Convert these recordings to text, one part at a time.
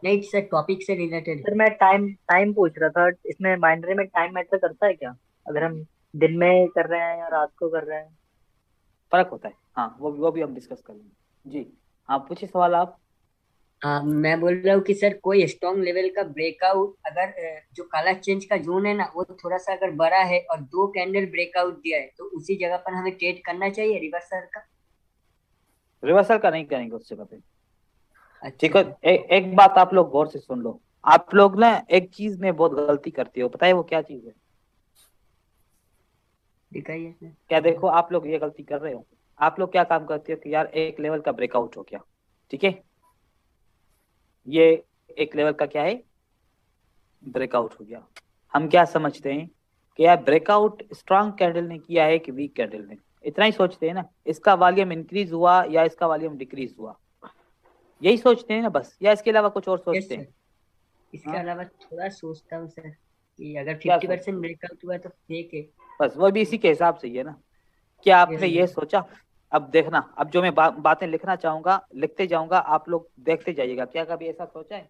नहीं sir, topic से related है। सर मैं टाइम टाइम पूछ रहा था, इसमें बाइनरी में टाइम मैटर करता है क्या? अगर हम दिन में कर रहे हैं या रात को कर रहे हैं? फर्क होता है, हाँ वो भी हम डिस्कस करेंगे जी। हाँ पूछिए सवाल आप। मैं बोल रहा हूँ कि सर कोई स्ट्रॉन्ग लेवल का ब्रेकआउट अगर जो काला चेंज का जोन है ना वो थोड़ा सा अगर बड़ा है और दो कैंडल ब्रेकआउट दिया है तो उसी जगह पर हमें ट्रेड करना चाहिए रिवर्सल का। रिवर्सल का नहीं करेंगे उस जगह पे। अच्छा ठीक है, सर। एक बात आप लोग गौर से सुन लो। आप लोग ना एक चीज में बहुत गलती करते हो, पता है वो क्या चीज है? दिखाइए सर। क्या देखो, आप लोग ये गलती कर रहे हो। आप लोग क्या काम करते हो कि यार एक लेवल का ब्रेकआउट हो गया, ठीक है, ये एक लेवल का क्या है, ब्रेकआउट हो गया। हम क्या समझते हैं कि यार ब्रेकआउट स्ट्रांग कैंडल ने किया है कि वीक कैंडल ने, इतना ही सोचते हैं ना। इसका वॉल्यूम इंक्रीज हुआ या इसका वॉल्यूम डिक्रीज हुआ, यही सोचते हैं ना बस, या इसके अलावा कुछ और यस सोचते सर। हैं? इसके हाँ, अलावा थोड़ा सोचता हूँ सर कि अगर क्या 50% सोचते हो? ब्रेकआउट हुआ तो ठीक है। बस वो भी इसी के हिसाब से ही है ना। क्या यस आपने सर। ये सोचा? अब देखना, अब जो मैं बातें लिखना चाहूंगा लिखते जाऊंगा, आप लोग देखते जाइएगा, क्या कभी ऐसा सोचा है?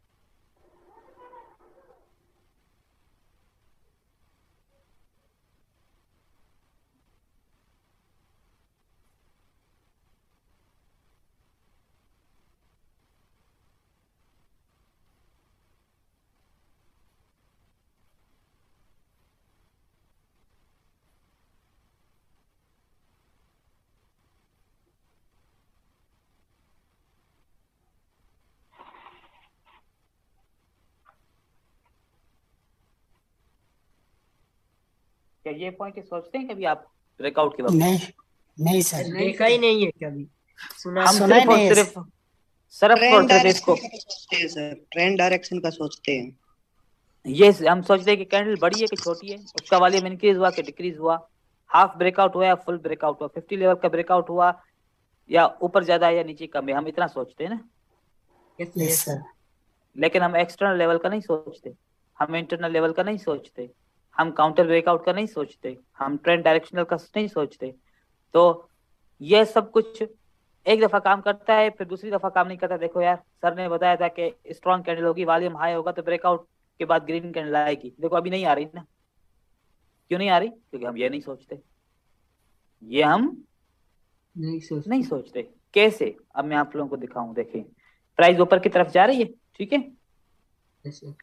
क्या ये पॉइंट सोचते हैं कभी आप ब्रेकआउट के वक्त? नहीं, नहीं सर सर। नहीं देखा ही सर, नहीं है कभी। सुना भी हम सुना नहीं। ही सिर्फ और नहीं है। सिर्फ सिर्फ और ट्रेंड सिर्फ डायरेक्शन इसको, का तो सोचते हैं सर, ट्रेंड डायरेक्शन का सोचते हैं। ये हम सोचते हैं कि कैंडल बड़ी है कि छोटी है, उसका वॉल्यूम इंक्रीज हुआ कि डिक्रीज हुआ, हाफ ब्रेकआउट हुआ या फुल ब्रेकआउट हुआ, 50 लेवल का ब्रेकआउट हुआ या ऊपर ज्यादा है या नीचे कम है, हम इतना सोचते हैं ना। Yes sir, yes yes sir. Sir. लेकिन हम एक्सटर्नल लेवल का नहीं सोचते, हम इंटरनल लेवल का नहीं सोचते, हम काउंटर ब्रेकआउट का नहीं सोचते, हम ट्रेंड डायरेक्शनल का नहीं सोचते। तो ये सब कुछ एक दफा काम करता है फिर दूसरी दफा काम नहीं करता। देखो यार, सर ने बताया था कि स्ट्रॉन्ग कैंडल होगी, वॉल्यूम हाई होगा तो ब्रेकआउट के बाद ग्रीन कैंडल आएगी। देखो अभी नहीं आ रही ना, क्यों नहीं आ रही? क्योंकि हम ये नहीं सोचते, ये हम नहीं नहीं सोचते। सोचते। कैसे? अब मैं आप लोगों को दिखाऊं, देखें, प्राइस ऊपर की तरफ जा रही है, ठीक है, यस सर।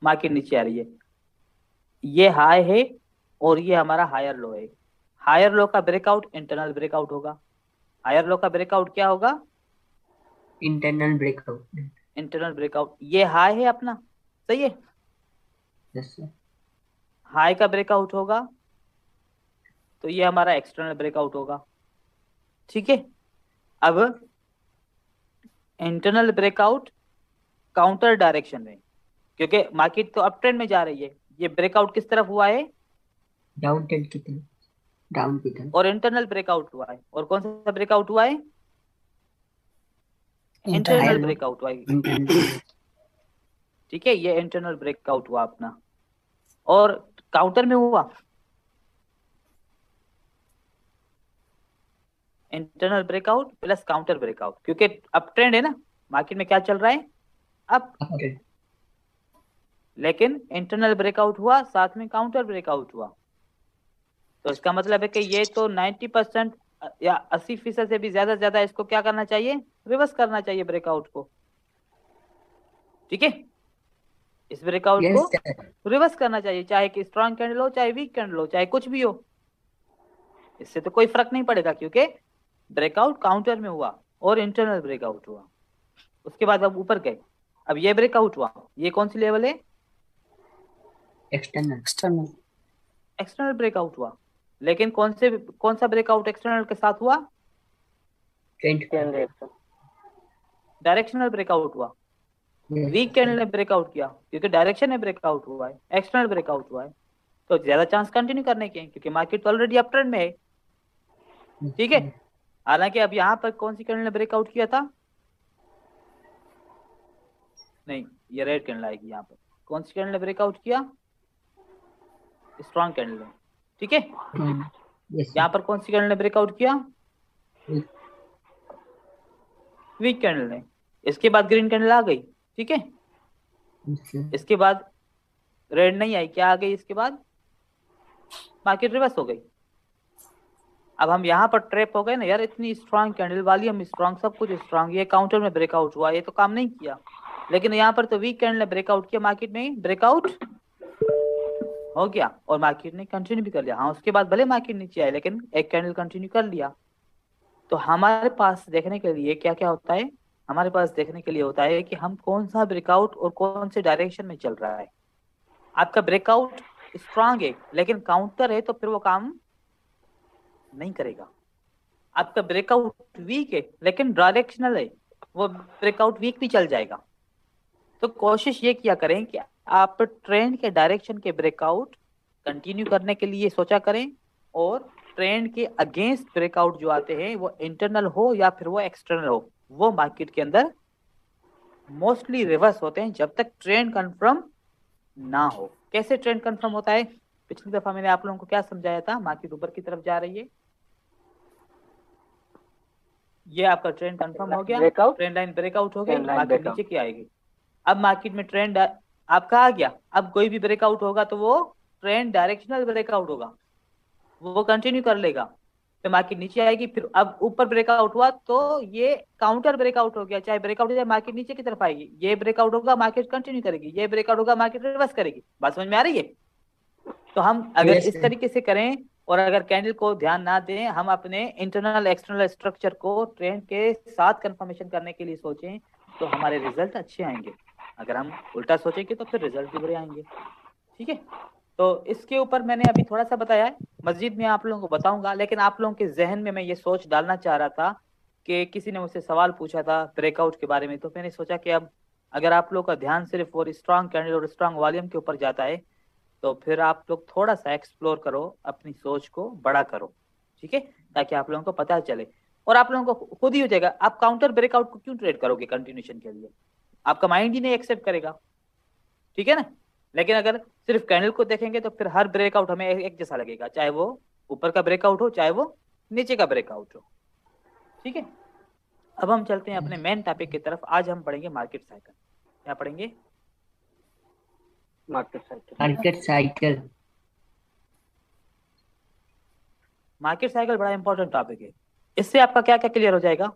मार्केट नीचे आ रही है, ये हाई है और ये हमारा हायर लो है। हायर लो का ब्रेकआउट इंटरनल ब्रेकआउट होगा। हायर लो का ब्रेकआउट क्या होगा? Internal breakout. Internal breakout. ये हाई है अपना, सही है, यस सर। हाई का ब्रेकआउट होगा तो ये हमारा एक्सटर्नल ब्रेकआउट होगा, ठीक है। अब इंटरनल ब्रेकआउट काउंटर डायरेक्शन में, क्योंकि मार्केट तो अप ट्रेंड में जा रही है, ये ब्रेकआउट किस तरफ हुआ है? डाउन टेन की तरफ। डाउन की तरफ। और इंटरनल ब्रेकआउट हुआ है, और कौन सा ब्रेकआउट हुआ है? Higher internal internal. Low. Breakout हुआ है, इंटरनल। ठीक है, ये इंटरनल ब्रेकआउट हुआ अपना। और काउंटर में हुआ internal breakout plus counter breakout, क्योंकि अप ट्रेंड है ना, मार्केट में क्या चल रहा है, अप। अपडेट। लेकिन इंटरनल ब्रेकआउट हुआ साथ में काउंटर ब्रेकआउट हुआ, तो इसका मतलब है कि ये तो 90% या 80% से भी ज्यादा इसको क्या करना चाहिए, रिवर्स करना चाहिए ब्रेकआउट को, ठीक है। इस ब्रेकआउट को यस सर। रिवर्स करना चाहिए, चाहे कि स्ट्रॉन्ग कैंडल हो चाहे वीक कैंडल हो चाहे कुछ भी हो, इससे तो कोई फर्क नहीं पड़ेगा, क्योंकि ब्रेकआउट काउंटर में हुआ और इंटरनल ब्रेकआउट हुआ। उसके बाद अब ऊपर गए, अब ये ब्रेकआउट हुआ, ये कौन सी लेवल है? एक्सटर्नल। एक्सटर्नल। एक्सटर्नल ब्रेकआउट हुआ। लेकिन कौन सा ब्रेकआउट एक्सटर्नल के साथ हुआ? ट्रेंड का। डायरेक्शनल ब्रेकआउट हुआ। Yes weak candle sir. ने ब्रेकआउट किया क्योंकि डायरेक्शन में ब्रेकआउट हुआ है, एक्सटर्नल ब्रेकआउट हुआ है, तो ज्यादा चांस कंटिन्यू करने के हैं क्योंकि मार्केट तो ऑलरेडी अप ट्रेंड में है, ठीक है। हालांकि अब यहाँ पर कौन सी कैंडल ने ब्रेकआउट किया था? नहीं, ये रेड कैंडल आएगी यहाँ पर। कौन सी कैंडल ने ब्रेकआउट किया? स्ट्रॉन्ग कैंडल ने, ठीक है। यस यहाँ सर। पर कौन सी कैंडल ने ब्रेकआउट किया? वीक कैंडल ने। इसके बाद ग्रीन कैंडल आ गई, ठीक है। अच्छा। इसके बाद रेड नहीं आई, क्या आ गई इसके बाद? मार्केट रिवर्स हो गई। अब हम यहाँ पर ट्रैप हो गए ना यार, इतनी स्ट्रांग कैंडल, वॉल्यूम स्ट्रांग, सब कुछ स्ट्रांग, ये काउंटर में ब्रेकआउट हुआ, ये तो काम नहीं किया। लेकिन यहाँ पर तो वीक कैंडल ने ब्रेकआउट किया, मार्केट में ब्रेकआउट हो गया और मार्केट ने कंटिन्यू भी कर लिया। हाँ, उसके बाद भले मार्केट नीचे आए लेकिन एक कैंडल कंटिन्यू कर लिया। तो हमारे पास देखने के लिए क्या क्या होता है, हमारे पास देखने के लिए होता है कि हम कौन सा ब्रेकआउट और कौन से डायरेक्शन में चल रहा है। आपका ब्रेकआउट स्ट्रांग है लेकिन काउंटर है तो फिर वो काम नहीं करेगा। आपका ब्रेकआउट वीक है लेकिन डायरेक्शनल है, वो ब्रेकआउट वीक भी चल जाएगा। तो कोशिश ये किया करें कि आप ट्रेंड के डायरेक्शन के ब्रेकआउट कंटिन्यू करने के लिए सोचा करें, और ट्रेंड के अगेंस्ट ब्रेकआउट जो आते हैं वो इंटरनल हो या फिर वो एक्सटर्नल हो, वो मार्केट के अंदर मोस्टली रिवर्स होते हैं जब तक ट्रेंड कंफर्म ना हो। कैसे ट्रेंड कंफर्म होता है? पिछली दफा मैंने आप लोगों को क्या समझाया था, मार्केट ऊपर की तरफ जा रही है, ये आपका ट्रेंड कंफर्म हो गया, ब्रेकआउट, ट्रेंड लाइन ब्रेकआउट हो गई, ट्रेंड लाइन मार्केट ब्रेकआउट। नीचे की आएगी। अब मार्केट में ट्रेंड आपका आ गया, अब कोई भी ब्रेकआउट होगा तो वो ट्रेंड डायरेक्शनल ब्रेकआउट होगा, वो कंटिन्यू कर लेगा, फिर मार्केट नीचे आएगी। फिर अब ऊपर ब्रेकआउट हुआ तो ये काउंटर ब्रेकआउट हो गया, चाहे ब्रेकआउट हो जाए मार्केट नीचे की तरफ आएगी, ये ब्रेकआउट होगा मार्केट कंटिन्यू करेगी, ये ब्रेकआउट होगा मार्केट रिवर्स करेगी। बात समझ में आ रही है? तो हम अगर यस इस सर। तरीके से करें और अगर कैंडल को ध्यान ना दें, हम अपने इंटरनल एक्सटर्नल स्ट्रक्चर को ट्रेंड के साथ कंफर्मेशन करने के लिए सोचें तो हमारे रिजल्ट अच्छे आएंगे। अगर हम उल्टा सोचेंगे तो फिर रिजल्ट भी बुरे आएंगे। ठीक है, तो इसके ऊपर मैंने अभी थोड़ा सा बताया है, मस्जिद में आप लोगों को बताऊंगा। लेकिन आप लोगों के जहन में मैं ये सोच डालना चाह रहा था कि किसी ने मुझसे सवाल पूछा था ब्रेकआउट के बारे में, तो मैंने सोचा कि अब अगर आप लोग का ध्यान सिर्फ और स्ट्रांग कैंडल और स्ट्रांग वॉल्यूम के ऊपर जाता है तो फिर आप लोग थोड़ा सा एक्सप्लोर करो, अपनी सोच को बड़ा करो। ठीक है, ताकि आप लोगों को पता चले और आप लोगों को खुद ही हो जाएगा। आप काउंटर ब्रेकआउट को क्यों ट्रेड करोगे कंटिन्यूशन के लिए? आपका माइंड ही नहीं एक्सेप्ट करेगा। ठीक है ना? लेकिन अगर सिर्फ कैंडल को देखेंगे तो फिर हर ब्रेकआउट हमें एक जैसा लगेगा, चाहे वो ऊपर का ब्रेकआउट हो चाहे वो नीचे का ब्रेकआउट हो। ठीक है, अब हम चलते हैं अपने मेन टॉपिक की तरफ। आज हम पढ़ेंगे मार्केट साइकिल। क्या पढ़ेंगे? Market cycle. Market cycle. Market cycle बड़ा इंपॉर्टेंट टॉपिक है। इससे आपका क्या क्या क्लियर हो जाएगा?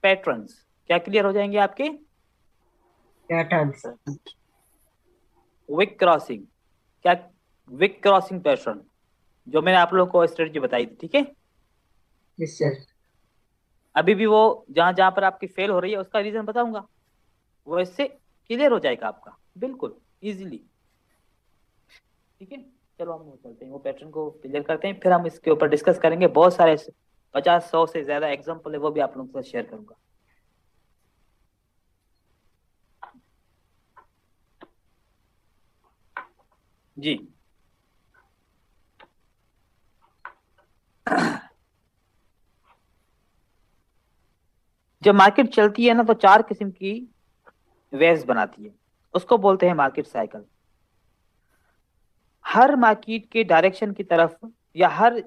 पैटर्न्स क्या क्लियर हो जाएंगे आपके? पैटर्न्स। विक क्रॉसिंग, क्या विक क्रॉसिंग पैटर्न, जो मैंने आप लोगों को स्ट्रेटजी बताई थी। ठीक है, यस सर। अभी भी वो जहां जहां पर आपकी फेल हो रही है उसका रीजन बताऊंगा, वो इससे क्लियर हो जाएगा आपका बिल्कुल इजीली। ठीक है, चलो हम वो चलते हैं, वो पैटर्न को क्लियर करते हैं, फिर हम इसके ऊपर डिस्कस करेंगे। बहुत सारे 50-100 से ज्यादा एग्जाम्पल है, वो भी आप लोगों के साथ शेयर करूंगा। जी, जब मार्केट चलती है ना तो 4 किस्म की वेव्स बनाती है, उसको बोलते हैं मार्केट साइकिल। हर मार्केट के डायरेक्शन की तरफ या हर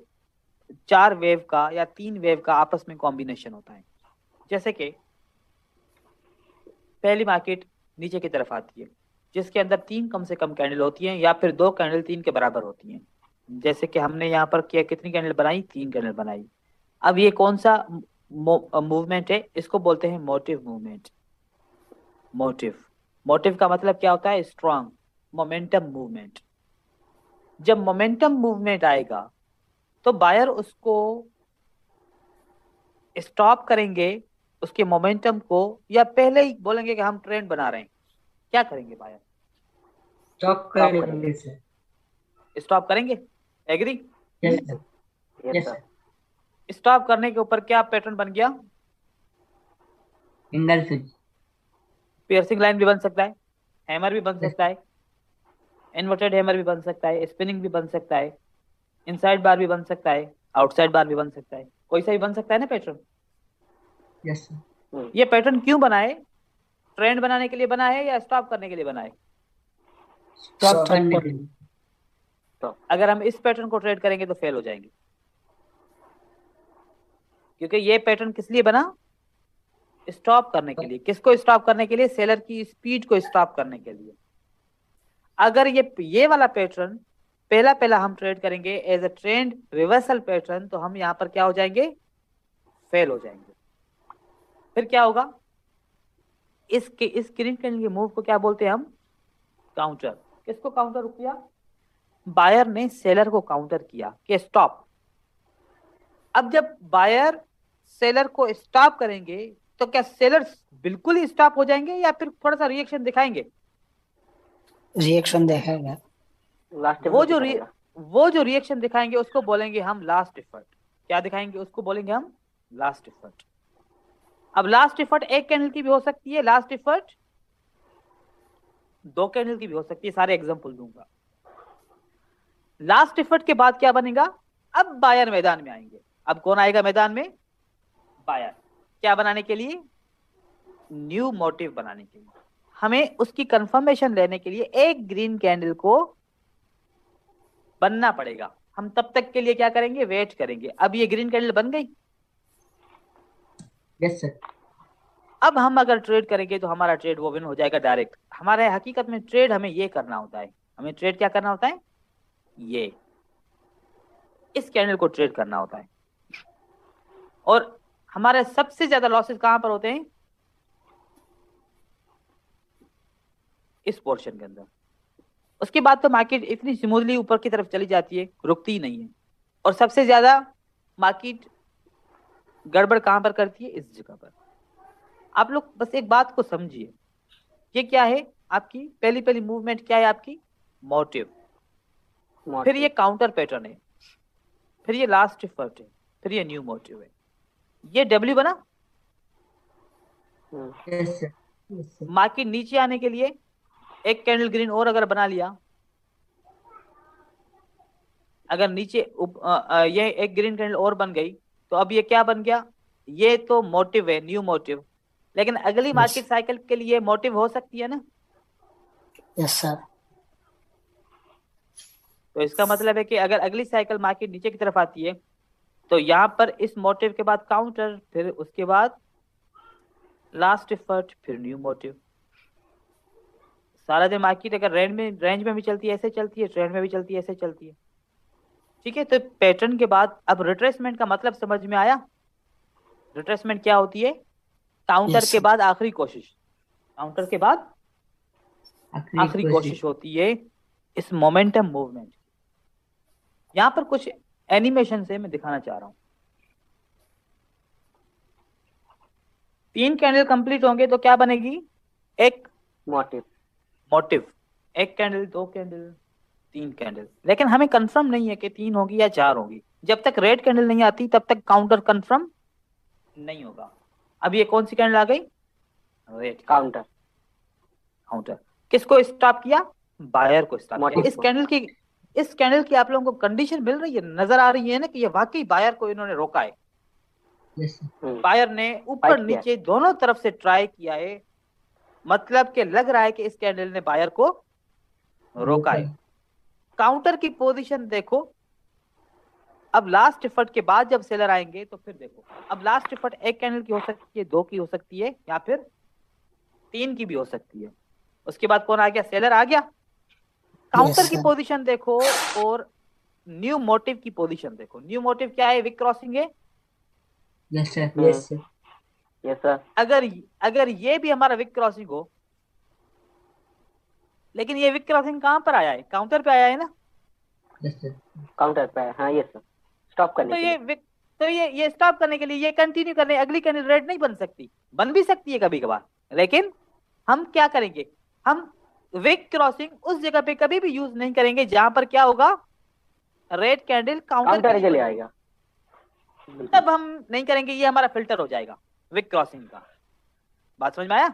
4 वेव का या 3 वेव का आपस में कॉम्बिनेशन होता है। जैसे कि पहली मार्केट नीचे की तरफ आती है जिसके अंदर 3 कम से कम कैंडल होती हैं या फिर 2 कैंडल 3 के बराबर होती हैं। जैसे कि हमने यहाँ पर किया, कितनी कैंडल बनाई? 3 कैंडल बनाई। अब ये कौन सा मूवमेंट है? इसको बोलते हैं मोटिव मूवमेंट। मोटिव, मोटिव का मतलब क्या होता है? Strong momentum movement. जब मोमेंटम मूवमेंट आएगा तो बायर उसको स्टॉप करेंगे, उसके मोमेंटम को, या पहले ही बोलेंगे कि हम ट्रेंड बना रहे हैं? क्या करेंगे बायर? स्टॉप स्टॉप करेंगे करेंगे। सर। स्टॉप करेंगे। Agree? Yes sir. Yes yes sir. Sir. Stop करने के ऊपर क्या पैटर्न बन गया? Single switch. पियर्सिंग लाइन भी बन सकता है, हैमर भी बन यस। सकता है, इन्वर्टेड हैमर भी बन सकता है, स्पिनिंग भी बन सकता है, इनसाइड बार भी बन सकता है, आउटसाइड बार भी बन सकता है, कोई सा भी बन सकता है ना पैटर्न। Yes sir. ये पैटर्न क्यों बनाए? ट्रेंड बनाने के लिए बना है या स्टॉप करने के लिए बना है? स्टॉप करने के लिए। अगर हम इस पैटर्न को ट्रेड करेंगे तो फेल हो जाएंगे, क्योंकि ये पैटर्न किस लिए बना? स्टॉप करने के लिए। किसको स्टॉप करने के लिए? सेलर की स्पीड को स्टॉप करने के लिए। अगर ये वाला पैटर्न पहला पहला हम ट्रेड करेंगे as a trend reversal pattern, तो हम यहाँ पर क्या हो जाएंगे? फेल हो जाएंगे। फिर क्या होगा? इस ग्रीन कैंडल के मूव को क्या बोलते हैं हम? काउंटर। किसको काउंटर किया? बायर ने सेलर को काउंटर किया कि स्टॉप। अब जब बायर सेलर को स्टॉप करेंगे तो क्या सेलर बिल्कुल ही स्टॉप हो जाएंगे या फिर थोड़ा सा रिएक्शन दिखाएंगे? रिएक्शन देखेगा। लास्ट वो जो रिएक्शन दिखाएंगे उसको बोलेंगे हम लास्ट एफर्ट। क्या दिखाएंगे? उसको बोलेंगे हम लास्ट एफर्ट। अब लास्ट एफर्ट एक कैंडल की भी हो सकती है, लास्ट एफर्ट दो कैंडल की भी हो सकती है। सारे एग्जांपल दूंगा। लास्ट एफर्ट के बाद क्या बनेगा? अब बायर मैदान में आएंगे। अब कौन आएगा मैदान में? बायर। क्या बनाने के लिए? न्यू मोटिव बनाने के लिए। हमें उसकी कंफर्मेशन लेने के लिए एक ग्रीन कैंडल को बनना पड़ेगा। हम तब तक के लिए क्या करेंगे? वेट करेंगे। अब ये ग्रीन कैंडल बन गई। Yes sir. अब हम अगर ट्रेड करेंगे तो हमारा ट्रेड वो विन हो जाएगा डायरेक्ट। हमारे हकीकत में ट्रेड हमें ये करना होता है। हमें ट्रेड क्या करना होता है? ये इस कैंडल को ट्रेड करना होता है। और हमारे सबसे ज्यादा लॉसेस कहां पर होते हैं? इस पोर्शन के अंदर। उसके बाद तो मार्केट इतनी स्मूथली ऊपर की तरफ चली जाती है, रुकती ही नहीं है। और सबसे ज्यादा मार्केट गड़बड़ कहां पर करती है? इस जगह पर। आप लोग बस एक बात को समझिए, ये क्या है आपकी पहली पहली मूवमेंट? क्या है आपकी? मोटिव। फिर ये काउंटर पैटर्न है, फिर ये लास्ट एफर्ट है, फिर ये न्यू मोटिव है। ये डब्ल्यू बना। Yes sir. मार्केट नीचे आने के लिए एक कैंडल ग्रीन और अगर बना लिया, अगर नीचे ये एक ग्रीन कैंडल और बन गई, तो अब ये क्या बन गया? ये तो मोटिव है, न्यू मोटिव। लेकिन अगली मार्केट साइकिल के लिए मोटिव हो सकती है ना? Yes sir. तो इसका मतलब है कि अगर अगली साइकिल मार्केट नीचे की तरफ आती है तो यहाँ पर इस मोटिव के बाद काउंटर, फिर उसके बाद लास्ट एफर्ट, फिर न्यू मोटिव। सारा दिन मार्केट अगर रेंज में भी चलती है ऐसे चलती है, ट्रेंड में भी चलती है ऐसे चलती है। ठीक है। तो पैटर्न के बाद अब रिट्रेसमेंट का मतलब समझ में आया? रिट्रेसमेंट क्या होती है? काउंटर के बाद आखिरी कोशिश। काउंटर के बाद आखिरी कोशिश होती है इस मोमेंटम मूवमेंट। यहां पर कुछ एनिमेशन से मैं दिखाना चाह रहा हूं। 3 कैंडल कंप्लीट होंगे तो क्या बनेगी? एक मोटिव। एक कैंडल, 2 कैंडल, 3 कैंडल। लेकिन हमें कंफर्म नहीं है कि 3 होगी या 4 होगी। जब तक रेड कैंडल नहीं आती तब तक काउंटर कंफर्म नहीं होगा। अब ये कौन सी कैंडल आ गई? Red counter. किसको स्टॉप किया? बायर को स्टॉप किया। इस कैंडल की आप लोगों को कंडीशन मिल रही है, नजर आ रही है ना कि ये वाकई बायर को इन्होंने रोका है। बायर ने ऊपर नीचे दोनों तरफ से ट्राई किया है, मतलब कि लग रहा है कि इस कैंडल ने बायर को रोका है। काउंटर की पोजीशन देखो। अब लास्ट एफर्ट के बाद जब सेलर आएंगे तो फिर देखो। अब लास्ट एफर्ट एक कैंडल की हो सकती है, 2 की हो सकती है, या फिर 3 की भी हो सकती है। उसके बाद कौन आ गया? सेलर आ गया। काउंटर की पोजीशन देखो और न्यू मोटिव की पोजीशन देखो। न्यू मोटिव क्या है? विक क्रॉसिंग है। Yes sir. अगर ये भी हमारा विक क्रॉसिंग हो, लेकिन ये विक क्रॉसिंग कहां पर आया है? काउंटर पे आया है ना? काउंटर पे। हाँ यस सर। स्टॉप करने तो ये स्टॉप करने के लिए ये कंटिन्यू करने, अगली कैंडल रेड नहीं बन सकती। बन भी सकती है कभी कभार, लेकिन हम क्या करेंगे? हम विक क्रॉसिंग उस जगह पे कभी भी यूज नहीं करेंगे जहां पर क्या होगा? रेड कैंडल काउंटर के लिए आएगा। तब हम नहीं करेंगे, ये हमारा फिल्टर हो जाएगा विक क्रॉसिंग का। बात समझ में आया?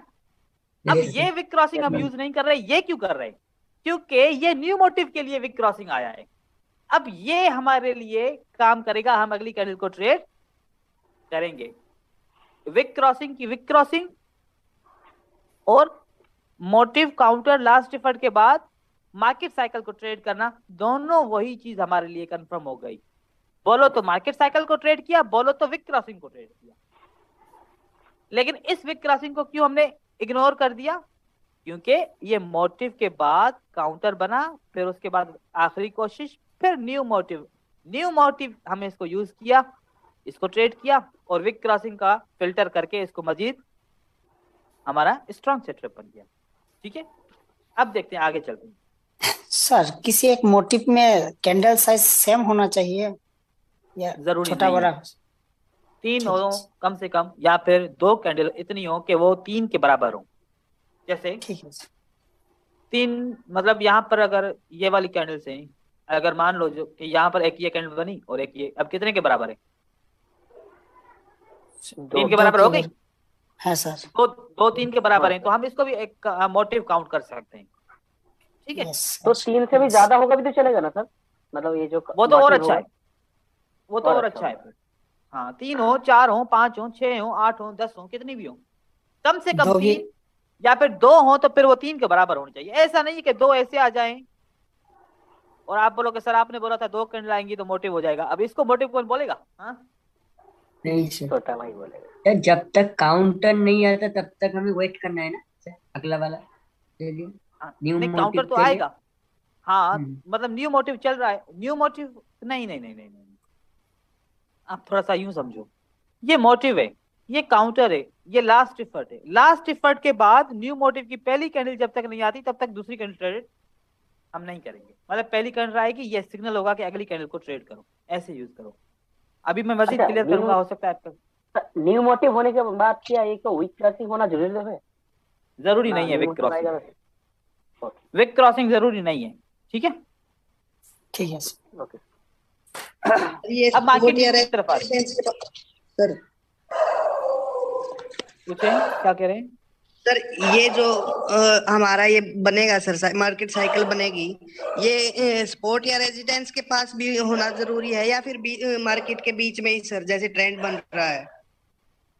अब ये विक क्रॉसिंग हम यूज नहीं कर रहे। ये क्यों कर रहे? क्योंकि ये न्यू मोटिव के लिए विक क्रॉसिंग आया है। अब ये हमारे लिए काम करेगा, हम अगली कैंडल को ट्रेड करेंगे। विक क्रॉसिंग की विक क्रॉसिंग और मोटिव काउंटर लास्ट एफर्ट के बाद मार्केट साइकिल को ट्रेड करना, दोनों वही चीज हमारे लिए कंफर्म हो गई। बोलो तो मार्केट साइकिल को ट्रेड किया, बोलो तो विक क्रॉसिंग को ट्रेड किया। लेकिन इस विक क्रॉसिंग को क्यों हमने इग्नोर कर दिया? क्योंकि ये मोटिव के बाद काउंटर बना, फिर उसके बाद आखिरी कोशिश, फिर न्यू मोटिव हमने इसको यूज किया, इसको ट्रेड किया और विक क्रॉसिंग का फिल्टर करके इसको मजीद हमारा स्ट्रॉन्ग सेटअप बन गया। ठीक है, अब देखते हैं, आगे चलते हैं। सर किसी एक मोटिव में कैंडल साइज सेम होना चाहिए या जरूरी छोटा नहीं बड़ा? है, 3 ठीक हो है कम से कम, या फिर 2 कैंडल इतनी हो कि वो 3 के बराबर हो। जैसे ठीक है सर। 3 मतलब यहाँ पर अगर ये वाली कैंडल से, अगर मान लो जो कि यहाँ पर एक ये कैंडल बनी और एक ये, अब कितने के बराबर है? 3 के दो बराबर के हो गई। है सर। दो 3 के बराबर है, तो हम इसको भी एक मोटिव काउंट कर सकते हैं। ठीक है, यस तो सर। 3 से भी ज्यादा होगा भी तो चलेगा ना सर? मतलब ये जो वो तो और motive अच्छा होगा है, वो तो और अच्छा है होगा। फिर। हाँ, 3 हो, 4 हो, 5 हो, 6 हो, 8 हो, 10 हो, कितनी भी हो, कम से कम दो भी 3 या फिर 2 हो तो फिर वो 3 के बराबर होनी चाहिए। ऐसा नहीं है कि 2 ऐसे आ जाएं और आप बोलो कि सर आपने बोला था 2 कैंडल आएंगी तो मोटिव हो जाएगा। अब इसको मोटिव कौन बोलेगा? हाँ, नहीं सर, छोटा भाई बोलेगा। यार जब तक काउंटर नहीं आता तब तक हमें वेट करना है ना सर, अगला वाला ले लिए, हाँ, न्यू नहीं काउंटर मोटिव तो के लिए। आएगा। हाँ, हम्म, मतलब न्यू मोटिव चल रहा है, न्यू मोटिव नहीं नहीं नहीं नहीं नहीं, आप थोड़ा सा यूं समझो, ये मोटिव है, ये काउंटर है, ये लास्ट इफर्ट है। लास्ट इफर्ट के बाद न्यू मोटिव की पहली कैंडल जब तक नहीं आती तब तक दूसरी कैंडल ट्रेड हम नहीं करेंगे। मतलब पहली कैंडल आएगी, ये सिग्नल होगा कि अगली कैंडल को ट्रेड करो, ऐसे यूज करो। अभी मैं मजीद अच्छा, क्लियर करूंगा, हो सकता है आपका। न्यू मोटिव होने के बाद क्या एक तो वीक क्रॉसिंग होना जरूरी है जरूरी ना? नहीं है न्यू विक मोटिव क्रॉसिंग, आएगा तो ओके। विक क्रॉसिंग जरूरी नहीं है। ठीक है, ठीक है सर। ओके ये अब मार्केट सपोर्ट या की तरफ आ रहे हैं। रेजिस्टेंस के सर, पूछे क्या कह रहे हैं? सर ये जो हमारा ये बनेगा सर, मार्केट साइकिल बनेगी, ये स्पोर्ट या रेजिडेंस के पास भी होना जरूरी है या फिर मार्केट के बीच में ही सर, जैसे ट्रेंड बन रहा है?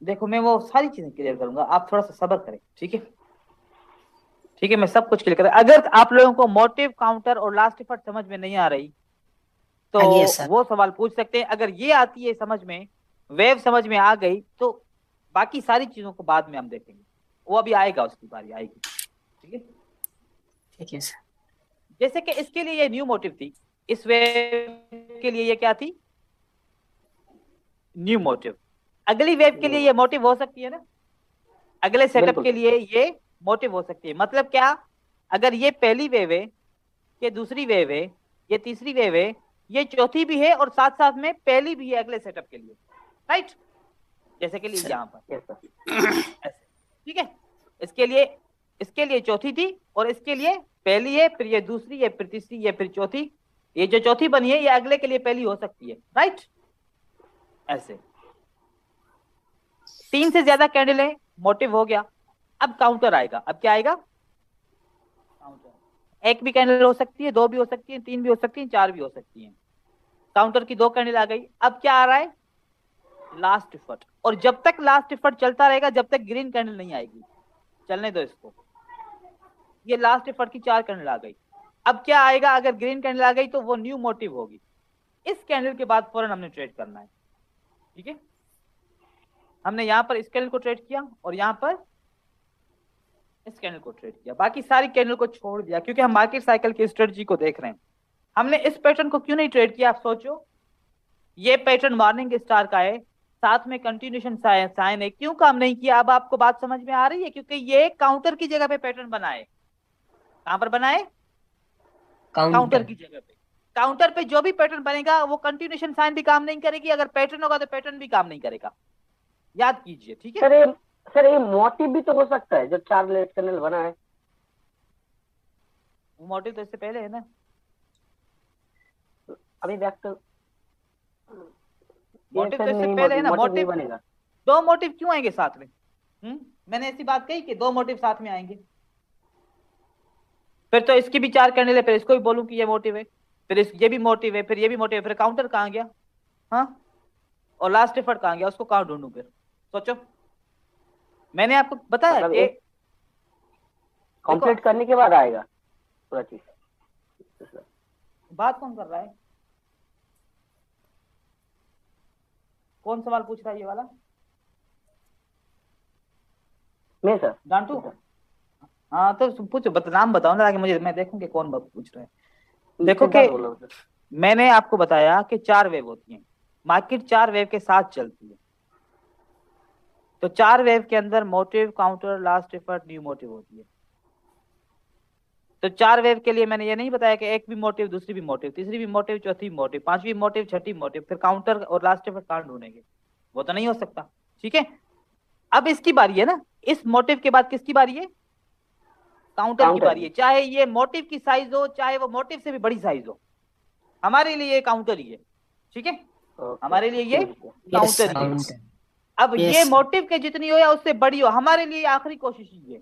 देखो, मैं वो सारी चीजें क्लियर करूंगा, आप थोड़ा सा सब्र करें। ठीक है, ठीक है, मैं सब कुछ क्लियर करूँ। अगर आप लोगों को मोटिव, काउंटर और लास्ट इफर्ट समझ में नहीं आ रही तो आ गया सर। वो सवाल पूछ सकते हैं। अगर ये आती है समझ में, वेव समझ में आ गई, तो बाकी सारी चीजों को बाद में हम देखेंगे, वो अभी आएगा, उसकी बारी आएगी। ठीक है, ठीक है सर। जैसे कि इसके लिए ये न्यू मोटिव थी, इस वेव के लिए ये क्या थी? New motive. अगली वेव के लिए ये मोटिव हो सकती है ना, अगले सेटअप बिल्कुल के लिए ये मोटिव हो सकती है। मतलब क्या, अगर ये पहली वेव है, ये दूसरी वेव है, ये तीसरी वेव है, ये चौथी भी है और साथ साथ में पहली भी है अगले सेटअप के लिए, राइट? जैसे के लिए सर। यहाँ पर यस सर। ऐसे। ठीक है, इसके लिए चौथी थी और इसके लिए पहली है, फिर ये दूसरी है, फिर तीसरी है, फिर चौथी। ये जो चौथी बनी है ये अगले के लिए पहली हो सकती है, राइट? ऐसे 3 से ज्यादा कैंडल है, मोटिव हो गया। अब काउंटर आएगा। अब क्या आएगा? काउंटर। एक भी कैंडल हो सकती है, 2 भी हो सकती है, 3 भी हो सकती है, 4 भी हो सकती है। काउंटर की 2 कैंडल आ गई। अब क्या आ रहा है? Last effort. और जब तक लास्ट इफर्ट चलता रहेगा, जब तक ग्रीन कैंडल नहीं आएगी, चलने दो इसको। ये लास्ट इफर्ट की 4 कैंडल आ गई। अब क्या आएगा? अगर ग्रीन कैंडल आ गई तो वो न्यू मोटिव होगी। इस कैंडल के बाद फौरन हमने ट्रेड करना है। ठीक है, हमने यहां पर इस कैंडल को ट्रेड किया और यहां पर इस कैंडल को ट्रेड किया, बाकी सारी कैंडल को छोड़ दिया, क्योंकि हम मार्केट साइकिल की स्ट्रेटजी को देख रहे हैं। हमने इस पैटर्न को क्यों नहीं ट्रेड किया? आप सोचो, ये पैटर्न मॉर्निंग स्टार का है, साथ में कंटिन्यूशन साइन है, क्यों काम नहीं किया? अब आपको बात समझ में आ रही है? क्योंकि ये काउंटर की जगह पे पैटर्न बना है। कहां पर बना है? Counter counter. की जगह पे। काउंटर पे जो भी पैटर्न बनेगा वो कंटिन्यूशन साइन भी काम नहीं करेगी, अगर पैटर्न होगा तो पैटर्न भी काम नहीं करेगा, याद कीजिए। ठीक है, सर ये मोटिव भी तो हो सकता है, जो 4 लेट चैनल बना है। वो मोटिव तो इससे पहले है ना। अभी बैक तो ये मोटिव फिर तो इससे नहीं, पहले है ना। मोटिव नहीं मोटिव, बनेगा। 2 मोटिव क्यों आएंगे साथ में? मैंने ऐसी बात कही कि 2 मोटिव साथ में आएंगे? फिर तो इसकी भी 4 कैंडल है, फिर इसको भी बोलूं कि ये मोटिव है, फिर ये भी मोटिव है, फिर ये भी मोटिव है, फिर काउंटर कहां गया? हाँ, और लास्ट एफर्ट कहां गया? उसको कहां ढूंढूं फिर? सोचो, मैंने आपको बताया मतलब कि एक देखो, कंप्लीट करने के बाद आएगा पूरा चीज। बात कौन कर रहा है? कौन सवाल पूछ रहा है ये वाला? मैं सर डांटू? हाँ तो पूछो, नाम बताओ ना, ताकि मुझे, मैं देखूं कि कौन पूछ रहा है। देखो कि मैंने आपको बताया कि 4 वेव होती हैं, मार्केट 4 वेव के साथ चलती है। तो 4 वेव के अंदर motive, counter, last effort, new motive होती है। तो 4 वेव के लिए मैंने ये नहीं बताया कि एक भी मोटिव, दूसरी भी मोटिव, तीसरी भी मोटिव, चौथी भी मोटिव, पांचवी मोटिव, छठी मोटिव, फिर काउंटर और लास्ट एफर्ट कहां ढूंढेंगे? वो तो नहीं हो सकता। ठीक है, अब इसकी बारी है ना, इस मोटिव के बाद किसकी बारी है? काउंटर की बारी है। चाहे ये मोटिव की साइज हो, चाहे वो मोटिव से भी बड़ी साइज हो, हमारे लिए ये काउंटर ही है। ठीक है, हमारे लिए ये काउंटर ही है। अब ये मोटिव के जितनी हो या उससे बड़ी हो, हमारे लिए आखिरी कोशिश ही है।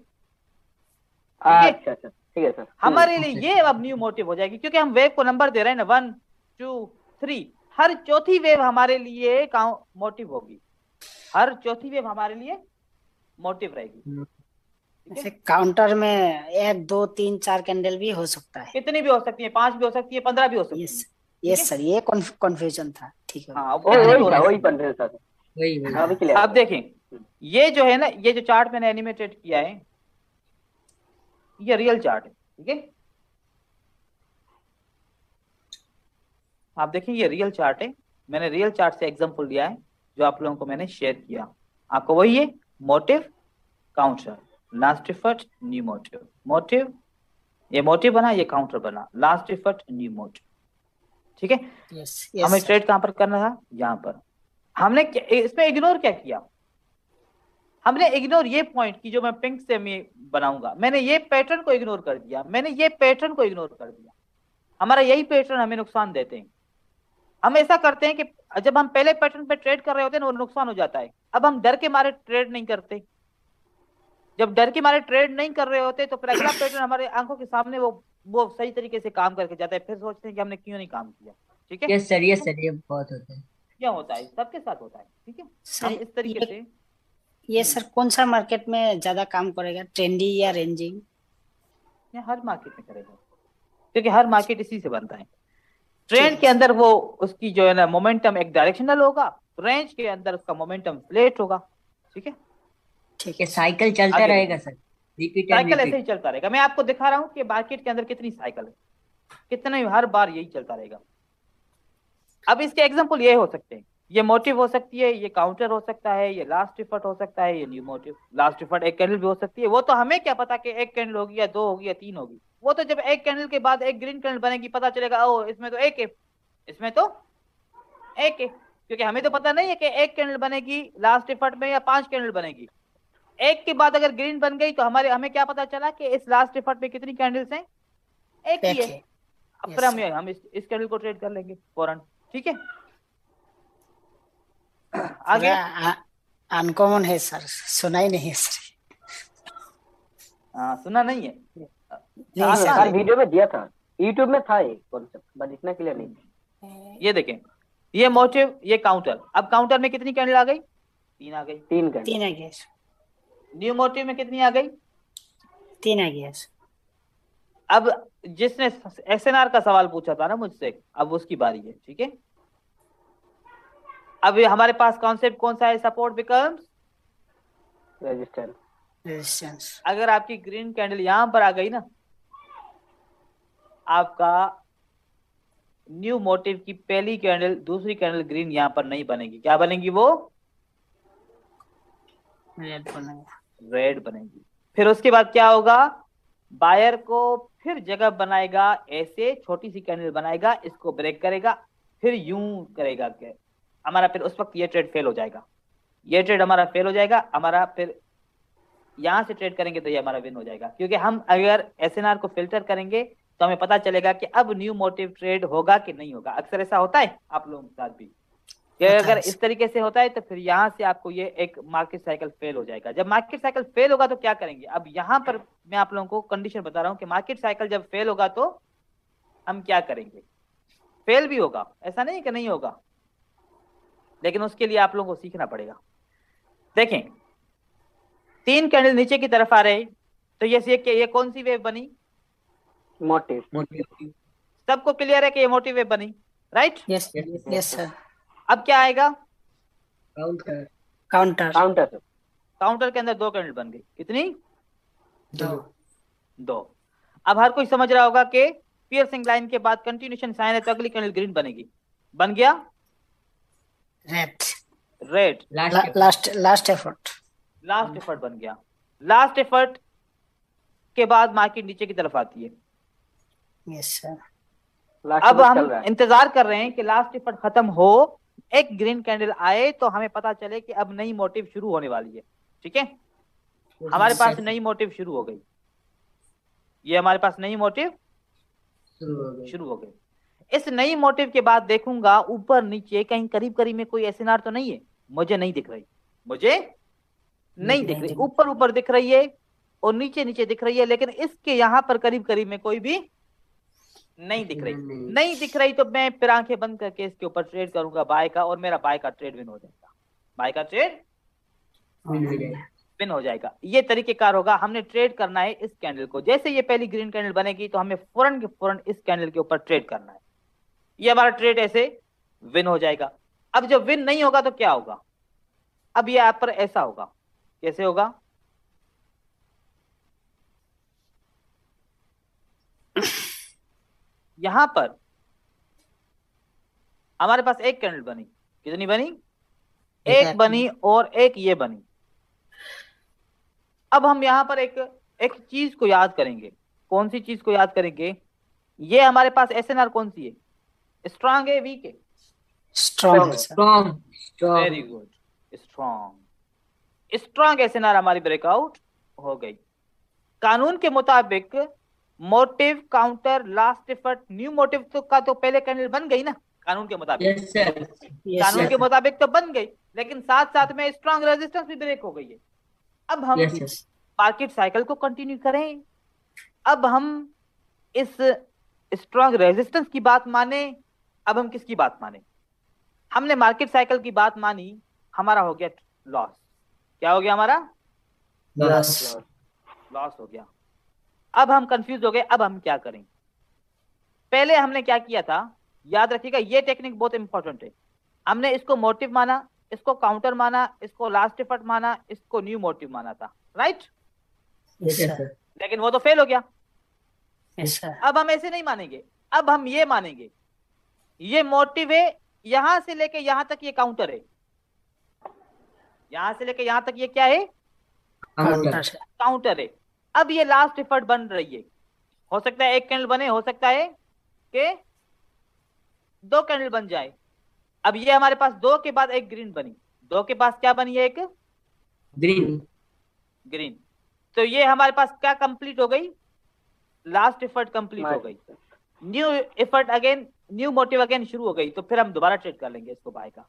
अच्छा ठीक है सर। हमारे लिए ये अब न्यू मोटिव हो जाएगी, क्योंकि हम वेव को नंबर दे रहे हैं ना, 1 2 3। हर चौथी वेव हमारे लिए मोटिव होगी, हर चौथी वेव हमारे लिए मोटिव रहेगी। जैसे काउंटर में 1 2 3 4 कैंडल भी हो सकता है, कितनी भी हो सकती है, 5 भी हो सकती है, 15 भी हो सकती है। यस सर, ये कंफ्यूजन था। ठीक है, हाँ, वही कंफ्यूजन था। वही अब देखें, ये जो है ना, ये जो चार्ट मैंने एनिमेटेड किया है, ये रियल चार्ट है। ठीक है, आप देखें, ये रियल चार्ट है। मैंने रियल चार्ट से एग्जांपल लिया है, जो आप लोगों को मैंने शेयर किया। आपको वही है, motive, counter, last effort, new motive, motive, ये मोटिव बना, ये काउंटर बना, लास्ट एफर्ट, न्यू मोटिव। ठीक है, हमें ट्रेड कहां पर करना था? यहां पर। हमने इसमें इग्नोर क्या किया? हमने इग्नोर ये पॉइंट की, जो मैं पिंक से मैं बनाऊंगा, मैंने ये पैटर्न को इग्नोर कर दिया, मैंने ये पैटर्न को इग्नोर कर दिया। हमारा यही पैटर्न हमें नुकसान देते हैं। हम ऐसा करते हैं कि जब हम पहले पैटर्न पे ट्रेड कर रहे होते हैं ना, वो नुकसान हो जाता है। अब हम डर के मारे ट्रेड नहीं करते। जब डर के मारे ट्रेड नहीं कर रहे होते, तो फिर अगला पैटर्न हमारे आंखों के सामने वो सही तरीके से काम करके जाता है। फिर सोचते हैं कि हमने क्यों नहीं काम किया। ठीक है, यस सर, यस सर, ये बहुत होता है। क्या होता है, सबके साथ होता है। ठीक है, हम इस तरीके से। ये सर कौन सा मार्केट में ज्यादा काम करेगा, ट्रेंडी या रेंजिंग? ये हर मार्केट में करेगा, क्योंकि हर मार्केट इसी से बनता है। ट्रेंड के अंदर वो उसकी जो है ना मोमेंटम एक डायरेक्शनल होगा, रेंज के अंदर उसका मोमेंटम फ्लैट होगा। ठीक है, ठीक है, साइकिल चलता रहेगा सर, रिपीट साइकिल ऐसे ही चलता रहेगा। मैं आपको दिखा रहा हूँ कि मार्केट के अंदर कितनी साइकिल है, कितने, हर बार यही चलता रहेगा। अब इसके एग्जांपल ये हो सकते हैं, ये मोटिव हो सकती है, ये काउंटर हो सकता है, ये लास्ट एफर्ट हो सकता है, ये न्यू मोटिव। लास्ट एफर्ट एक कैंडल भी हो सकती है। वो तो हमें क्या पता कि एक कैंडल होगी या 2 होगी या 3 होगी। वो तो जब एक कैंडल के बाद एक ग्रीन कैंडल बनेगी, पता चलेगा ओ इसमें तो एक है, इसमें तो एक है। क्योंकि हमें तो पता नहीं है कि एक कैंडल बनेगी लास्ट एफर्ट में या 5 कैंडल बनेगी। एक के बाद अगर ग्रीन बन गई तो हमें क्या पता चला कि इस लास्ट एफर्ट में कितनी कैंडल्स हैं? एक ही है। अब फिर हम इस कैंडल को ट्रेड कर लेंगे फौरन। ठीक है, आगे अनकॉमन है सर, सुना ही नहीं है सर। हाँ, सुना नहीं है? नहीं सर, वीडियो में दिया था, यूट्यूब में था ये कॉन्सेप्ट, बस इतना क्लियर नहीं। ये देखें, ये मोटिव, ये काउंटर। अब काउंटर में कितनी कैंडल आ गई? 3 आ गई। 3 कैंडल, 3 आ गया। न्यू मोटिव में कितनी आ गई? 3 आ गया। अब जिसने एसएनआर का सवाल पूछा था ना मुझसे, अब उसकी बारी है। ठीक है, अब हमारे पास कॉन्सेप्ट कौन सा है? Support becomes resistance. अगर आपकी ग्रीन कैंडल यहां पर आ गई ना, आपका न्यू मोटिव की पहली कैंडल, दूसरी कैंडल ग्रीन यहां पर नहीं बनेगी। क्या बनेगी? वो रेड बनेगी। फिर उसके बाद क्या होगा? बायर को फिर जगह बनाएगा, ऐसे छोटी सी कैंडल बनाएगा, इसको ब्रेक करेगा, फिर यूं करेगा कि हमारा, फिर उस वक्त ये ट्रेड फेल हो जाएगा। ये ट्रेड हमारा फेल हो जाएगा। हमारा फिर यहां से ट्रेड करेंगे तो ये हमारा विन हो जाएगा, क्योंकि हम अगर एसएनआर को फिल्टर करेंगे तो हमें पता चलेगा कि अब न्यू मोटिव ट्रेड होगा कि नहीं होगा। अक्सर ऐसा होता है आप लोगों के साथ भी, कि अगर इस तरीके से होता है तो फिर यहाँ से आपको ये एक मार्केट साइकिल फेल हो जाएगा। जब मार्केट साइकिल फेल होगा तो क्या करेंगे? अब यहाँ पर मैं आप लोगों को कंडीशन बता रहा हूँ कि मार्केट साइकिल जब फेल होगा तो हम क्या करेंगे। फेल भी होगा, ऐसा नहीं कि नहीं होगा, लेकिन उसके लिए आप लोगों को सीखना पड़ेगा। देखें, 3 कैंडल नीचे की तरफ आ रहे, तो ये कौन सी वेव बनी? मोटिव। सबको क्लियर है कि ये मोटिव वेव बनी, राइट? Yes yes sir. अब क्या आएगा? काउंटर। काउंटर। काउंटर के अंदर 2 कैंडल बन गई, कितनी? दो। 2। अब हर कोई समझ रहा होगा कि पियर्सिंग लाइन के बाद कंटिन्यूएशन साइन है तो अगली कैंडल ग्रीन बनेगी, बन गया red. Red, last effort. Last effort बन गया। लास्ट एफर्ट के बाद मार्केट नीचे की तरफ आती है। Yes sir. अब हम इंतजार कर रहे हैं कि लास्ट एफर्ट खत्म हो, एक ग्रीन कैंडल आए तो हमें पता चले कि अब नई मोटिव शुरू होने वाली है। ठीक है, हमारे पास नई मोटिव शुरू हो गई, ये हमारे पास नई मोटिव शुरू हो गई। इस नई मोटिव के बाद देखूंगा ऊपर नीचे कहीं करीब करीब में कोई एसएनआर तो नहीं है, मुझे नहीं दिख रही, मुझे नहीं दिख रही। ऊपर ऊपर दिख रही है और नीचे नीचे दिख रही है, लेकिन इसके यहाँ पर करीब करीब में कोई भी नहीं दिख रही। नहीं दिख रही तो मैं फिर आंखें बंद करके इसके ऊपर ट्रेड करूंगा बाय का, और मेरा बाय का ट्रेड विन हो जाएगा, बाय का ट्रेड विन हो जाएगा। ये तरीकेकार होगा। हमने ट्रेड करना है इस कैंडल को, जैसे ये पहली ग्रीन कैंडल बनेगी तो हमें फौरन के फौरन इस कैंडल के ऊपर ट्रेड करना है। ये हमारा ट्रेड ऐसे विन हो जाएगा। अब जब विन नहीं होगा तो क्या होगा? अब ये यहाँ पर ऐसा होगा, कैसे होगा? यहां पर हमारे पास एक कैंडल बनी, कितनी बनी? एक बनी और एक ये बनी। अब हम यहां पर एक चीज को याद करेंगे। कौन सी चीज को याद करेंगे? ये हमारे पास एसएनआर कौन सी है? स्ट्रांग है, वीक है? Strong. Very good, strong. Strong SNR हमारी ब्रेकआउट हो गई। कानून के मुताबिक motive, counter, last effort, new motive का तो पहले कैंडल बन गई ना, कानून के मुताबिक। Yes sir. कानून के मुताबिक तो बन गई, लेकिन साथ साथ में स्ट्रांग रेजिस्टेंस भी ब्रेक हो गई है। अब हम मार्केट साइकिल को कंटिन्यू करें। अब हम इस स्ट्रांग रेजिस्टेंस की बात माने। अब हम किसकी बात माने? हमने मार्केट साइकिल की बात मानी, हमारा हो गया लॉस। क्या हो गया हमारा? लॉस हो गया। अब हम कंफ्यूज हो गए, अब हम क्या करें? पहले हमने क्या किया था, याद रखिएगा, ये टेक्निक बहुत इंपॉर्टेंट है। हमने इसको मोटिव माना, इसको काउंटर माना, इसको लास्ट एफर्ट माना, इसको न्यू मोटिव माना था, राइट? लेकिन वो तो फेल हो गया। अब हम ऐसे नहीं मानेंगे, अब हम ये मानेंगे, ये मोटिव है, यहां से लेके यहां तक ये काउंटर है, यहां से लेके यहां तक ये क्या है? काउंटर है। अब ये लास्ट एफर्ट बन रही है। हो सकता है एक कैंडल बने, हो सकता है कि 2 कैंडल बन जाए। अब ये हमारे पास 2 के बाद एक ग्रीन बनी, 2 के पास क्या बनी है? एक ग्रीन। तो ये हमारे पास क्या कंप्लीट हो गई? लास्ट एफर्ट कंप्लीट हो गई। New effort again, new motive again शुरू हो गई। तो फिर हम दोबारा ट्रेड कर लेंगे इसको बाय का,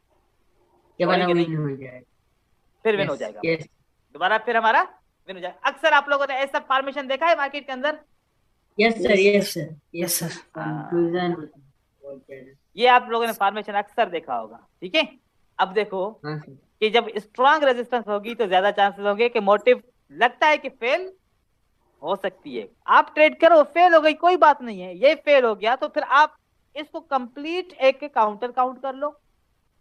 फिर विन हो जाएगा दोबारा, फिर हमारा विन हो जाएगा। अक्सर आप लोगों ने ऐसा फॉर्मेशन देखा है मार्केट के अंदर? Yes sir. ये आप लोगों ने फॉर्मेशन अक्सर देखा होगा, ठीक है। अब देखो कि जब स्ट्रांग रेजिस्टेंस होगी तो ज्यादा चांसेस होंगे कि मोटिव लगता है कि फेल हो सकती है। आप ट्रेड करो, फेल हो गई कोई बात नहीं है, ये फेल हो गया तो फिर आप इसको कंप्लीट एक काउंटर काउंट कर लो,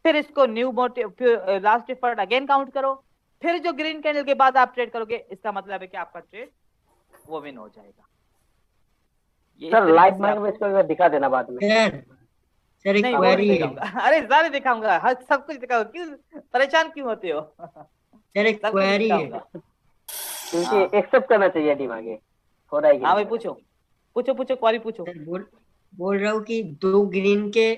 फिर इसको न्यू मोटिव, फिर लास्ट एफर्ट अगेन काउंट करो, फिर जो ग्रीन कैंडल के बाद आप ट्रेड करोगे, इसका मतलब है कि आपका ट्रेड वो विन हो जाएगा। सर लाइव मार्केट में इसको दिखा देना बाद में। सर एक नहीं, क्वेरी है। अरे सारे दिखाऊंगा, हर सब कुछ दिखाऊंगा, क्यों परेशान क्यों होते हो? सर एक क्वेरी है, क्योंकि एक्सेप्ट करना चाहिए टीम आगे हो रहा है। हाँ भाई पूछो क्वारी पूछो। सर बोल रहा हूँ कि 2 ग्रीन के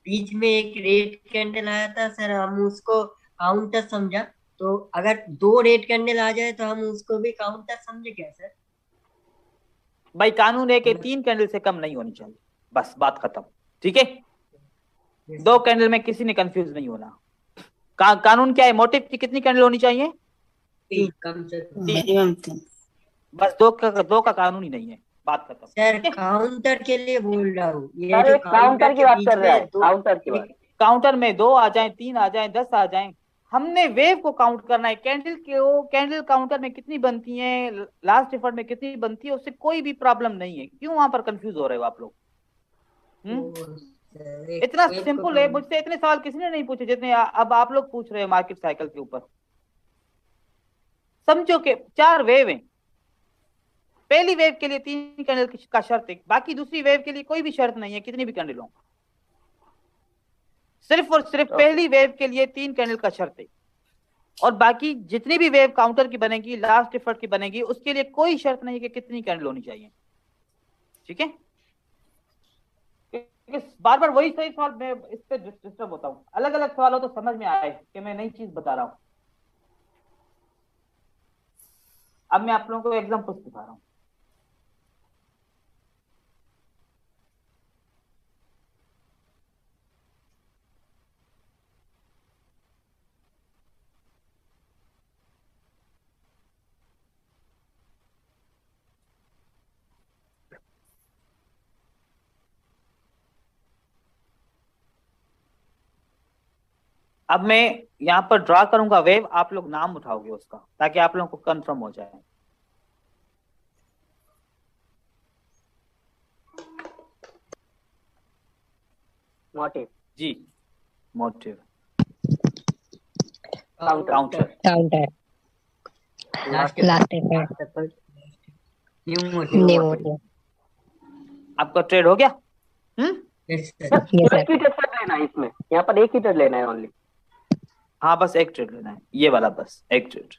बीच में एक रेड कैंडल आया था सर, हम उसको काउंटर समझा, तो अगर 2 रेड कैंडल आ जाए तो हम उसको भी काउंटर समझे क्या सर? भाई कानून है कि 3 कैंडल से कम नहीं होनी चाहिए, बस बात खत्म, ठीक है। 2 कैंडल में किसी ने कंफ्यूज नहीं होना। कानून क्या है? मोटिव की कितनी कैंडल होनी चाहिए? 3 कम से कम। मिनिमम 3। बस 2 का कानून ही नहीं है, बात खत्म। सर काउंटर के लिए बोल रहा हूँ, ये सर जो काउंटर की बात कर रहा है, काउंटर की बात। काउंटर में 2 आ जाए, 3 आ जाए, 10 आ जाए, हमने वेव को काउंट करना है। कैंडल काउंटर में कितनी बनती है, लास्ट एफर्ट में कितनी बनती है, उससे कोई भी प्रॉब्लम नहीं है। क्यों वहां पर कंफ्यूज हो रहे हो आप लोग? इतना सिंपल है। मुझसे इतने सवाल किसी ने नहीं पूछे जितने अब आप लोग पूछ रहे हो मार्केट साइकिल के ऊपर। समझो कि 4 वेव हैं, पहली वेव के लिए 3 कैंडल का शर्त है, बाकी दूसरी वेव के लिए कोई भी शर्त नहीं है, कितनी भी कैंडल हो, सिर्फ और सिर्फ पहली वेव के लिए 3 कैंडल का शर्त है, और बाकी जितनी भी वेव काउंटर की बनेगी, लास्ट एफर्ट की बनेगी, उसके लिए कोई शर्त नहीं है कि कितनी कैंडल होनी चाहिए। ठीक है, बार बार वही सही सवाल, मैं इस पे डिस्टर्ब होता हूँ। अलग अलग सवाल हो तो समझ में आए कि मैं नई चीज बता रहा हूँ। अब मैं आप लोगों को एग्जाम्पल दिखा रहा हूँ। अब मैं यहाँ पर ड्रा करूंगा वेव, आप लोग नाम उठाओगे उसका, ताकि आप लोगों को कंफर्म हो जाए। मोटिव। जी, motive, counter. Counter, last last effort, new new motive. Motive. आपका ट्रेड हो गया। Yes sir sir. Yes, एक ही ट्रेड लेना है इसमें, यहाँ पर एक ही ट्रेड लेना है ओनली। हाँ, बस एक ट्रेड लेना है, ये वाला, बस एक ट्रेड।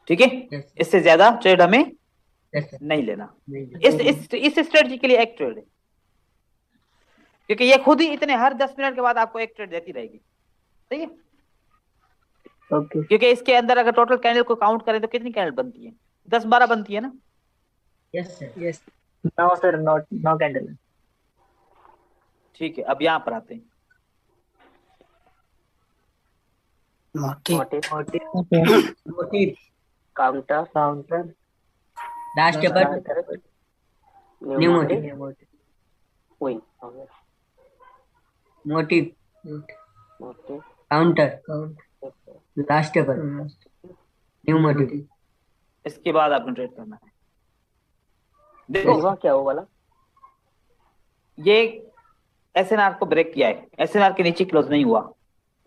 ठीक है, Yes, इससे ज्यादा ट्रेड हमें यस सर। नहीं लेना। नहीं, इस स्ट्रेटजी के लिए एक ट्रेड है, क्योंकि ये खुद ही इतने हर 10 मिनट के बाद आपको एक ट्रेड देती रहेगी। सही है, ओके। क्योंकि इसके अंदर अगर टोटल कैंडल को काउंट करें तो कितनी कैंडल बनती है? 10-12 बनती है ना। Yes sir. Yes. No sir, not no candle. ठीक है, अब यहाँ पर आते हैं। Motive, motive, motive, counter, counter, last effort, new motive, motive, queen. Motive, motive, counter, last effort, new motive. इसके बाद आपने ट्रेड करना है। देखो, हुआ क्या वो वाला? ये एसएनआर को ब्रेक किया है, एसएनआर के नीचे क्लोज नहीं हुआ,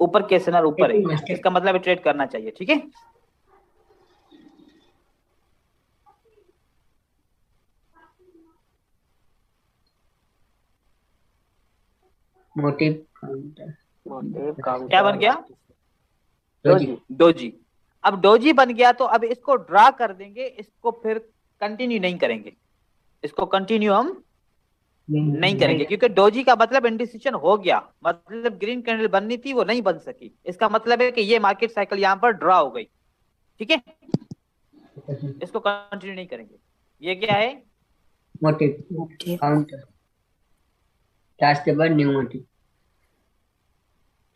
ऊपर के एसएनआर ऊपर है, इसका मतलब है ट्रेड करना चाहिए। ठीक है, मोटिव, काउंटर, मोटिव, काउंटर, क्या बन गया? डोजी। डोजी। अब डोजी बन गया तो अब इसको ड्रा कर देंगे, इसको फिर कंटिन्यू नहीं करेंगे, इसको कंटिन्यू हम नहीं करेंगे, क्योंकि डोजी का मतलब इंडिसिशन हो गया, मतलब ग्रीन कैंडल बननी थी वो नहीं बन सकी, इसका मतलब है कि ये मार्केट साइकिल यहाँ पर ड्रा हो गई। ठीक है, इसको कंटिन्यू नहीं करेंगे। ये क्या है? Motive, counter, last effort, new motive.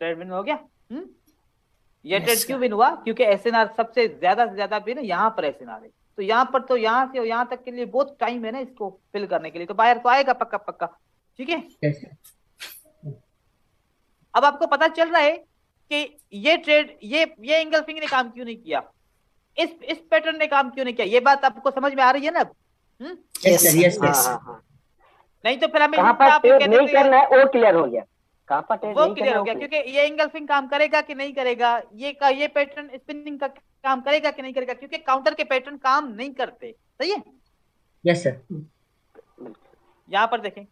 Trade win हो गया। ये Yes, ट्रेड sir. क्यों विन हुआ? क्योंकि एसएनआर सबसे ज्यादा विन यहाँ पर एसएनआर है, तो यहाँ पर तो यहाँ से यहाँ तक के लिए बहुत टाइम है ना इसको फिल करने के लिए, तो बायर तो आएगा पक्का पक्का। ठीक है, यस सर। अब आपको पता चल रहा है कि ये ट्रेड, ये एंगल्फिंग ने काम क्यों नहीं किया, इस पैटर्न ने काम क्यों नहीं किया, ये बात आपको समझ में आ रही है ना अब? यस सर, यस हाँ सर। हाँ हाँ। नहीं तो फिर हमें कहाँ पर ट्रेड नहीं करना है वो क्लियर हो गया। कहाँ पर ट्रेड वो नहीं क्लियर करना हो गया, क्योंकि ये एंगल्फिंग काम करेगा कि नहीं करेगा, ये पैटर्न स्पिनिंग का काम करेगा कि नहीं करेगा, क्योंकि काउंटर के पैटर्न काम नहीं करते। सही है, यस सर। यहाँ पर देखें,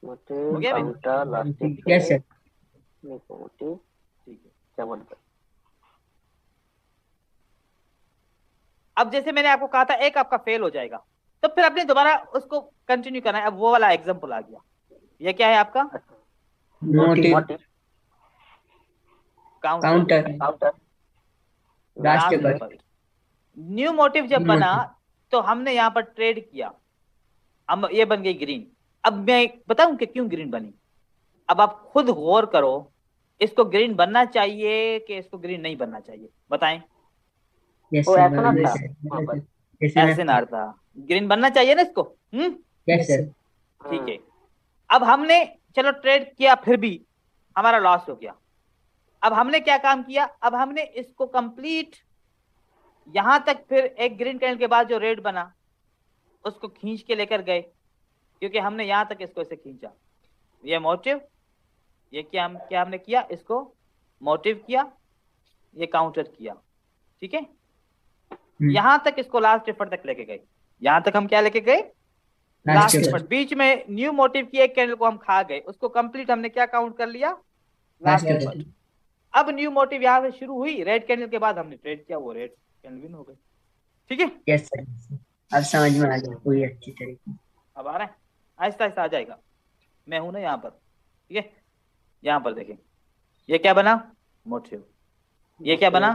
मोटिव, हो गया भाई? Counter, last yes sir. Motive. ठीक है, जबरदस्त। अब जैसे मैंने आपको कहा था एक आपका फेल हो जाएगा, तो फिर आपने दोबारा उसको कंटिन्यू करना है। अब वो वाला एग्जांपल आ गया, ये क्या है आपका? Motive, motive, counter, counter, last effort, new motive जब न्यू बना मोटिव। तो हमने यहाँ पर ट्रेड किया, अब ये बन गई ग्रीन। अब मैं बताऊं कि क्यों ग्रीन बनी, अब आप खुद गौर करो, इसको ग्रीन बनना चाहिए कि इसको ग्रीन नहीं बनना चाहिए, बताएं। यस वो सर, ऐसा ना यस था सर, वहाँ पर। Yes sir. एसएनआर था, ग्रीन बनना चाहिए ना इसको। Yes sir. ठीक है, अब हमने चलो ट्रेड किया, फिर भी हमारा लॉस हो गया। अब हमने क्या काम किया, अब हमने इसको कंप्लीट यहां तक, फिर एक ग्रीन कैंडल के बाद जो रेड बना उसको खींच के लेकर गए, क्योंकि हमने यहां तक इसको ऐसे खींचा। ये मोटिव, ये क्या हमने किया, इसको मोटिव किया, ये काउंटर किया, ठीक है। यहां तक इसको लास्ट एफर्ट तक लेके गए, यहां तक हम क्या लेके गए, लास्ट एफर्ट। बीच में न्यू मोटिव की एक कैंडल को हम खा गए, उसको कंप्लीट हमने क्या काउंट कर लिया, लास्ट एफर्ट। अब न्यू मोटिव यहां से शुरू हुई, रेड कैंडल के बाद हमने ट्रेड किया, वो रेड कैंडल विन हो गई, ठीक है। यस सर, अब समझ में आ गया पूरी अच्छी तरीके। अब आ रहा है, आहिस्ता आहिस्ता आ जाएगा। मैं हूं ना यहाँ पर, ठीक है। यहाँ पर देखें, ये क्या बना, मोटिव, ये क्या बना,